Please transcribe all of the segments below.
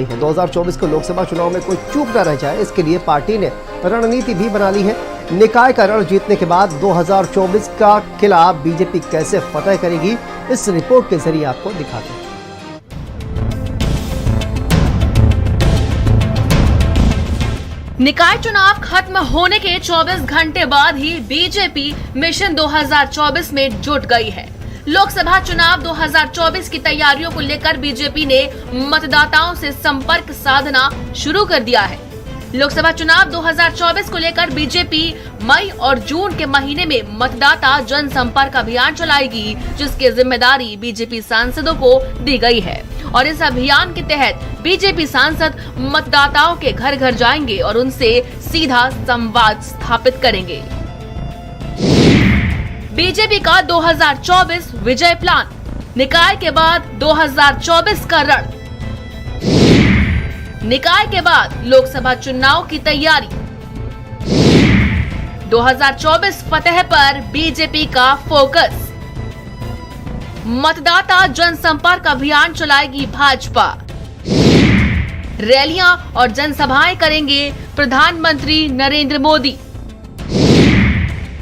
है। 2024 के लोकसभा चुनाव में कोई चूक न रह जाए, इसके लिए पार्टी ने रणनीति भी बना ली है। निकाय का रण जीतने के बाद 2024 का किला बीजेपी कैसे फतह करेगी, इस रिपोर्ट के जरिए आपको दिखाते हैं। निकाय चुनाव खत्म होने के 24 घंटे बाद ही बीजेपी मिशन 2024 में जुट गई है। लोकसभा चुनाव 2024 की तैयारियों को लेकर बीजेपी ने मतदाताओं से संपर्क साधना शुरू कर दिया है। लोकसभा चुनाव 2024 को लेकर बीजेपी मई और जून के महीने में मतदाता जनसंपर्क अभियान चलाएगी, जिसकी जिम्मेदारी बीजेपी सांसदों को दी गई है। और इस अभियान के तहत बीजेपी सांसद मतदाताओं के घर घर जाएंगे और उनसे सीधा संवाद स्थापित करेंगे। बीजेपी का 2024 विजय प्लान, निकाय के बाद 2024 का रण। निकाय के बाद लोकसभा चुनाव की तैयारी, 2024 फतह पर बीजेपी का फोकस। मतदाता जनसंपर्क अभियान चलाएगी भाजपा। रैलियां और जनसभाएं करेंगे प्रधानमंत्री नरेंद्र मोदी।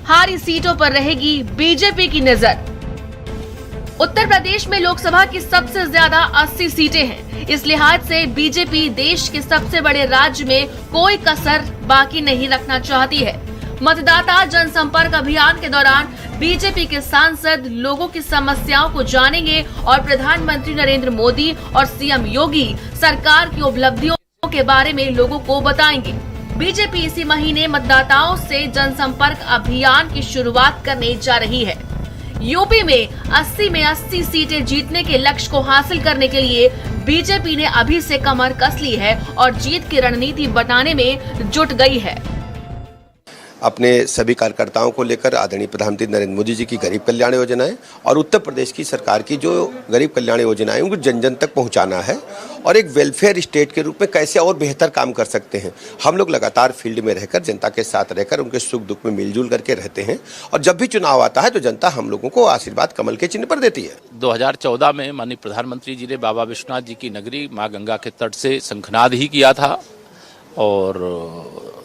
हारी सीटों पर रहेगी बीजेपी की नजर। उत्तर प्रदेश में लोकसभा की सबसे ज्यादा 80 सीटें हैं। इस लिहाज से बीजेपी देश के सबसे बड़े राज्य में कोई कसर बाकी नहीं रखना चाहती है। मतदाता जनसंपर्क अभियान के दौरान बीजेपी के सांसद लोगों की समस्याओं को जानेंगे और प्रधानमंत्री नरेंद्र मोदी और सीएम योगी सरकार की उपलब्धियों के बारे में लोगों को बताएंगे। बीजेपी इसी महीने मतदाताओं से जनसंपर्क अभियान की शुरुआत करने जा रही है। यूपी में 80 में 80 सीटें जीतने के लक्ष्य को हासिल करने के लिए बीजेपी ने अभी से कमर कस ली है और जीत की रणनीति बनाने में जुट गई है। अपने सभी कार्यकर्ताओं को लेकर आदरणीय प्रधानमंत्री नरेंद्र मोदी जी की गरीब कल्याण योजनाएं और उत्तर प्रदेश की सरकार की जो गरीब कल्याण योजनाएं उनको जन जन तक पहुंचाना है और एक वेलफेयर स्टेट के रूप में कैसे और बेहतर काम कर सकते हैं। हम लोग लगातार फील्ड में रहकर जनता के साथ रहकर उनके सुख दुख में मिलजुल करके रहते हैं और जब भी चुनाव आता है तो जनता हम लोगों को आशीर्वाद कमल के चिन्ह पर देती है। 2014 में माननीय प्रधानमंत्री जी ने बाबा विश्वनाथ जी की नगरी माँ गंगा के तट से शंखनाद ही किया था और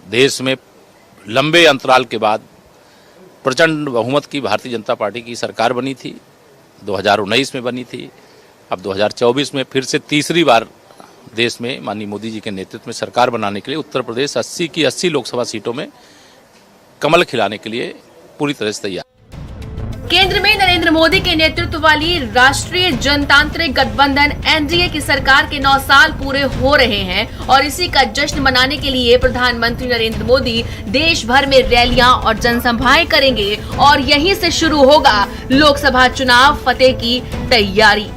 देश में लंबे अंतराल के बाद प्रचंड बहुमत की भारतीय जनता पार्टी की सरकार बनी थी। 2019 में बनी थी। अब 2024 में फिर से तीसरी बार देश में माननीय मोदी जी के नेतृत्व में सरकार बनाने के लिए उत्तर प्रदेश 80 की 80 लोकसभा सीटों में कमल खिलाने के लिए पूरी तरह से तैयार। केंद्र में नरेंद्र मोदी के नेतृत्व वाली राष्ट्रीय जनतांत्रिक गठबंधन एनडीए की सरकार के 9 साल पूरे हो रहे हैं और इसी का जश्न मनाने के लिए प्रधानमंत्री नरेंद्र मोदी देश भर में रैलियां और जनसभाएं करेंगे और यहीं से शुरू होगा लोकसभा चुनाव फतेह की तैयारी।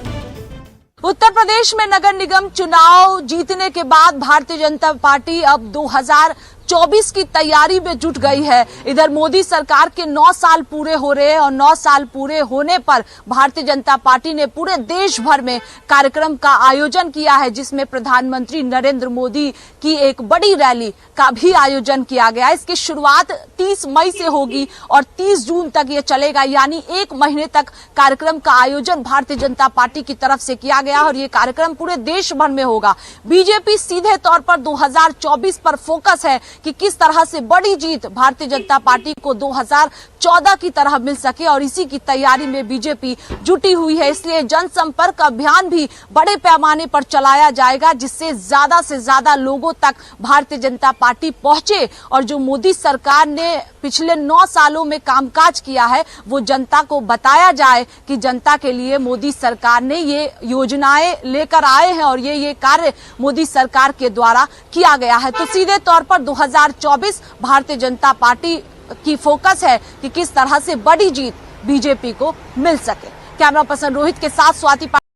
उत्तर प्रदेश में नगर निगम चुनाव जीतने के बाद भारतीय जनता पार्टी अब 2024 की तैयारी में जुट गई है। इधर मोदी सरकार के 9 साल पूरे हो रहे हैं और 9 साल पूरे होने पर भारतीय जनता पार्टी ने पूरे देश भर में कार्यक्रम का आयोजन किया है, जिसमें प्रधानमंत्री नरेंद्र मोदी की एक बड़ी रैली का भी आयोजन किया गया। इसकी शुरुआत 30 मई से होगी और 30 जून तक ये चलेगा, यानी 1 महीने तक कार्यक्रम का आयोजन भारतीय जनता पार्टी की तरफ से किया गया और ये कार्यक्रम पूरे देश भर में होगा। बीजेपी सीधे तौर पर 2024 पर फोकस है कि किस तरह से बड़ी जीत भारतीय जनता पार्टी को 2014 की तरह मिल सके और इसी की तैयारी में बीजेपी जुटी हुई है। इसलिए जनसंपर्क अभियान भी बड़े पैमाने पर चलाया जाएगा, जिससे ज्यादा से ज्यादा लोगों तक भारतीय जनता पार्टी पहुंचे और जो मोदी सरकार ने पिछले 9 सालों में कामकाज किया है वो जनता को बताया जाए कि जनता के लिए मोदी सरकार ने ये योजनाएं लेकर आए हैं और ये कार्य मोदी सरकार के द्वारा किया गया है। तो सीधे तौर पर 2024 भारतीय जनता पार्टी की फोकस है कि किस तरह से बड़ी जीत बीजेपी को मिल सके। कैमरा पर्सन रोहित के साथ स्वाति।